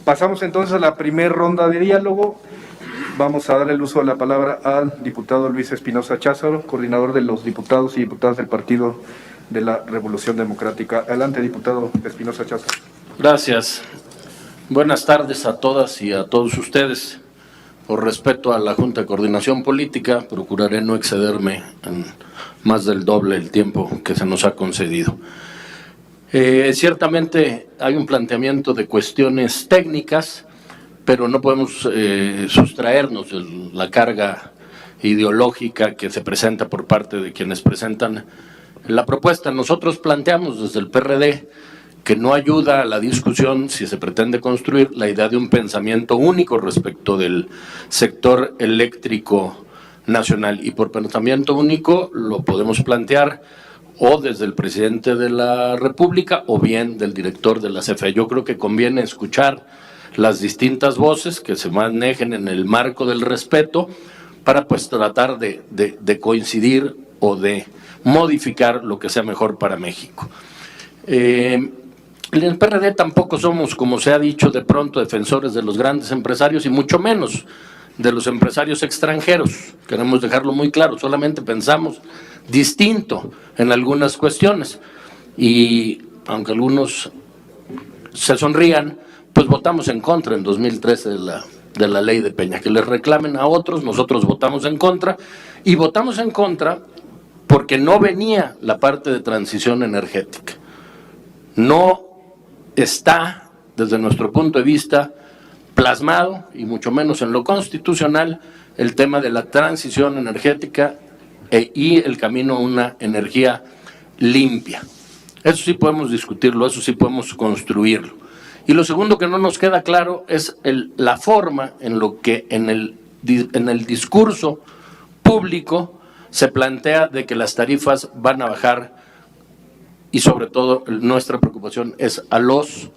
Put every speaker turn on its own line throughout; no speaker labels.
Pasamos entonces a la primera ronda de diálogo. Vamos a dar el uso de la palabra al diputado Luis Espinosa Cházaro, coordinador de los diputados y diputadas del Partido de la Revolución Democrática. Adelante, diputado Espinosa Cházaro.
Gracias. Buenas tardes a todas y a todos ustedes. Por respeto a la Junta de Coordinación Política, procuraré no excederme en más del doble el tiempo que se nos ha concedido. Ciertamente hay un planteamiento de cuestiones técnicas, pero no podemos sustraernos de la carga ideológica que se presenta por parte de quienes presentan la propuesta. Nosotros planteamos desde el PRD que no ayuda a la discusión si se pretende construir la idea de un pensamiento único respecto del sector eléctrico nacional. Y por pensamiento único lo podemos plantear o desde el presidente de la República o bien del director de la CFE. Yo creo que conviene escuchar las distintas voces que se manejen en el marco del respeto para pues tratar de coincidir o de modificar lo que sea mejor para México. En el PRD tampoco somos, como se ha dicho de pronto, defensores de los grandes empresarios y mucho menos de los empresarios extranjeros. Queremos dejarlo muy claro, solamente pensamos distinto en algunas cuestiones y aunque algunos se sonrían, pues votamos en contra en 2013 de la ley de Peña. Que les reclamen a otros, nosotros votamos en contra y votamos en contra porque no venía la parte de transición energética. No está, desde nuestro punto de vista, plasmado, y mucho menos en lo constitucional, el tema de la transición energética y el camino a una energía limpia. Eso sí podemos discutirlo, eso sí podemos construirlo. Y lo segundo que no nos queda claro es la forma en lo que en el discurso público se plantea de que las tarifas van a bajar y sobre todo nuestra preocupación es a los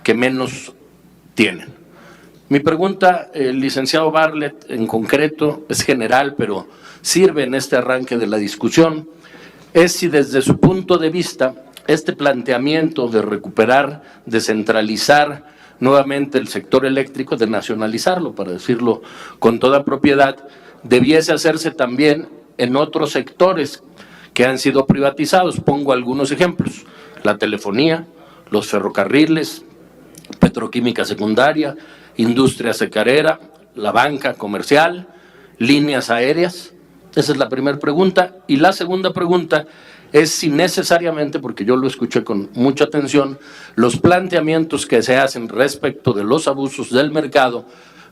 que menos tienen. Mi pregunta, licenciado Bartlett, en concreto, es general, pero sirve en este arranque de la discusión, es si desde su punto de vista este planteamiento de recuperar, descentralizar nuevamente el sector eléctrico, de nacionalizarlo, para decirlo con toda propiedad, debiese hacerse también en otros sectores que han sido privatizados. Pongo algunos ejemplos: la telefonía, los ferrocarriles, petroquímica secundaria, industria azucarera, la banca comercial, líneas aéreas. Esa es la primera pregunta. Y la segunda pregunta es si necesariamente, porque yo lo escuché con mucha atención, los planteamientos que se hacen respecto de los abusos del mercado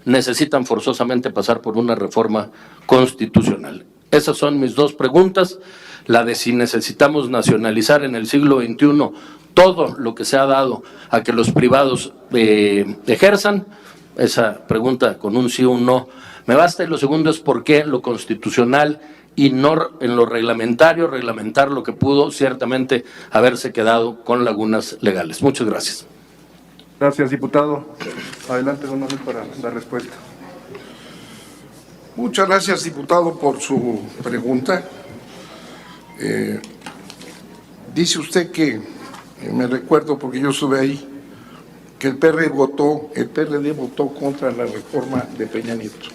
necesitan forzosamente pasar por una reforma constitucional. Esas son mis dos preguntas. La de si necesitamos nacionalizar en el siglo XXI todo lo que se ha dado a que los privados ejerzan. Esa pregunta con un sí o un no me basta. Y lo segundo es por qué lo constitucional y no en lo reglamentario, reglamentar lo que pudo ciertamente haberse quedado con lagunas legales. Muchas gracias.
Gracias, diputado. Adelante, don Manuel, para la respuesta.
Muchas gracias, diputado, por su pregunta. Dice usted que, me recuerdo porque yo estuve ahí, que el PRD votó contra la reforma de Peña Nieto.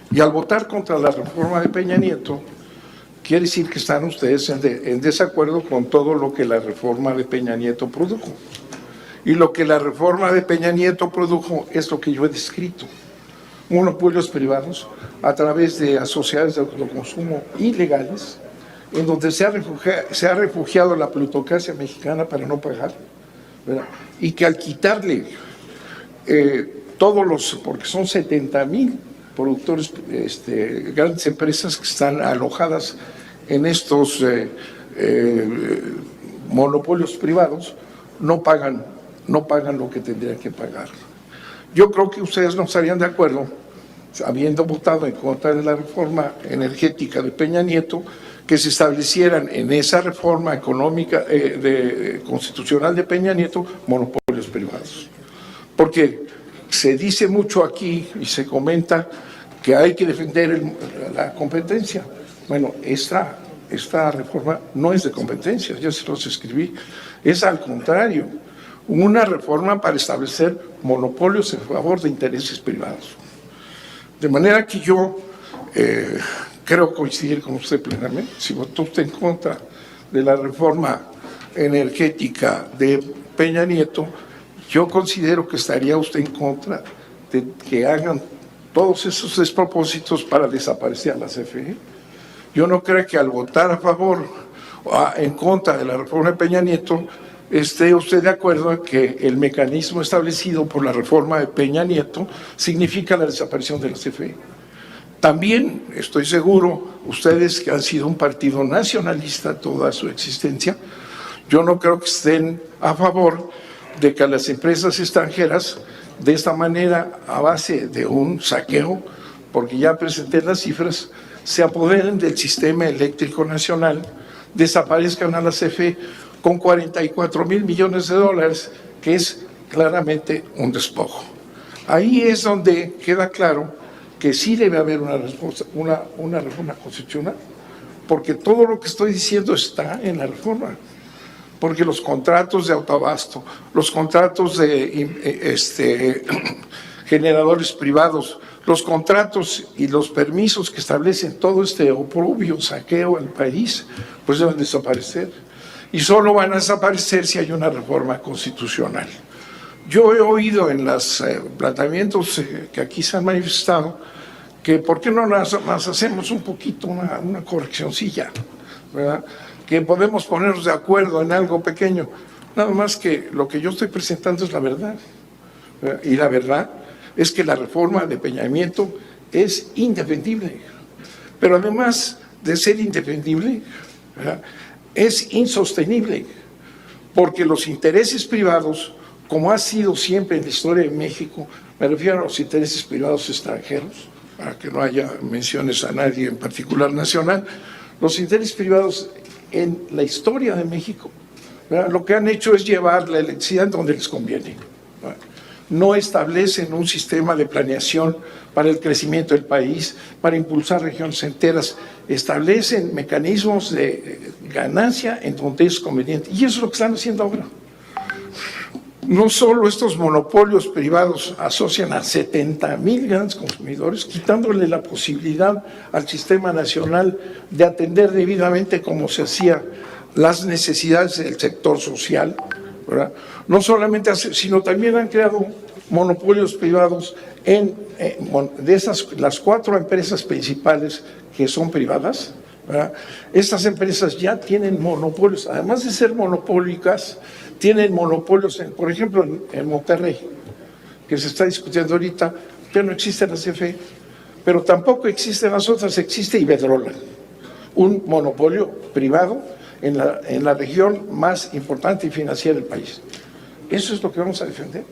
Y al votar contra la reforma de Peña Nieto, quiere decir que están ustedes en desacuerdo con todo lo que la reforma de Peña Nieto produjo. Y lo que la reforma de Peña Nieto produjo es lo que yo he descrito: monopolios privados a través de sociedades de autoconsumo ilegales, en donde se ha refugiado la plutocracia mexicana para no pagar, ¿verdad? Y que al quitarle porque son 70,000 productores, grandes empresas que están alojadas en estos monopolios privados, no pagan lo que tendrían que pagar. Yo creo que ustedes no estarían de acuerdo, habiendo votado en contra de la reforma energética de Peña Nieto, que se establecieran en esa reforma económica constitucional de Peña Nieto monopolios privados. Porque se dice mucho aquí y se comenta que hay que defender la competencia. Bueno, esta reforma no es de competencia, ya se los escribí, es al contrario. una reforma para establecer monopolios en favor de intereses privados. De manera que yo creo coincidir con usted plenamente. Si votó usted en contra de la reforma energética de Peña Nieto, yo considero que estaría usted en contra de que hagan todos esos despropósitos para desaparecer a la CFE. Yo no creo que al votar a favor o en contra de la reforma de Peña Nieto esté usted de acuerdo en que el mecanismo establecido por la reforma de Peña Nieto significa la desaparición de la CFE. También estoy seguro, ustedes que han sido un partido nacionalista toda su existencia, yo no creo que estén a favor de que a las empresas extranjeras, de esta manera, a base de un saqueo, porque ya presenté las cifras, se apoderen del sistema eléctrico nacional, desaparezcan a la CFE con 44,000 millones de dólares, que es claramente un despojo. Ahí es donde queda claro que sí debe haber una reforma constitucional, porque todo lo que estoy diciendo está en la reforma. Porque los contratos de autoabasto, los contratos de generadores privados, los contratos y los permisos que establecen todo este oprobio, saqueo al país, pues deben desaparecer. Y solo van a desaparecer si hay una reforma constitucional. Yo he oído en los planteamientos que aquí se han manifestado que por qué no más hacemos un poquito una correccioncilla, ¿verdad? Que podemos ponernos de acuerdo en algo pequeño. Nada más que lo que yo estoy presentando es la verdad. ¿Verdad? Y la verdad es que la reforma de Peña Nieto es indefendible. Pero además de ser indefendible, ¿verdad?, es insostenible. Porque los intereses privados, como ha sido siempre en la historia de México, me refiero a los intereses privados extranjeros, para que no haya menciones a nadie en particular nacional, los intereses privados en la historia de México, ¿verdad?, lo que han hecho es llevar la electricidad donde les conviene, ¿verdad? No establecen un sistema de planeación para el crecimiento del país, para impulsar regiones enteras, establecen mecanismos de ganancia en donde es conveniente, y eso es lo que están haciendo ahora. No solo estos monopolios privados asocian a 70,000 grandes consumidores, quitándole la posibilidad al sistema nacional de atender debidamente como se hacía las necesidades del sector social, ¿verdad? No solamente, sino también han creado monopolios privados las 4 empresas principales que son privadas, ¿verdad? Estas empresas ya tienen monopolios, además de ser monopólicas, tienen monopolios, por ejemplo, en Monterrey, que se está discutiendo ahorita, ya no existe la CFE, pero tampoco existen las otras, existe Iberdrola, un monopolio privado en la región más importante y financiera del país. Eso es lo que vamos a defender.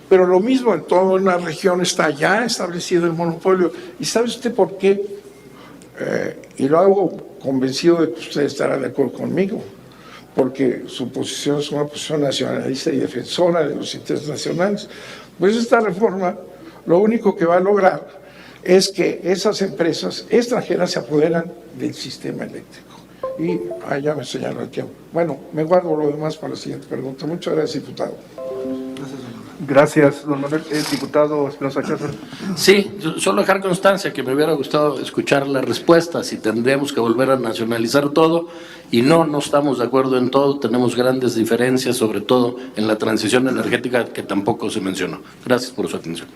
Pero lo mismo en toda una región está ya establecido el monopolio. ¿Y sabe usted por qué? Y lo hago convencido de que usted estará de acuerdo conmigo, porque su posición es una posición nacionalista y defensora de los intereses nacionales. Pues esta reforma lo único que va a lograr es que esas empresas extranjeras se apoderan del sistema eléctrico. Y ya me señaló el tiempo. Bueno, me guardo lo demás para la siguiente pregunta. Muchas gracias, diputado.
Gracias, don Manuel. Diputado Espinosa Cházaro.
Sí, solo dejar constancia que me hubiera gustado escuchar la respuesta, si tendríamos que volver a nacionalizar todo, y no estamos de acuerdo en todo, tenemos grandes diferencias, sobre todo en la transición energética que tampoco se mencionó. Gracias por su atención.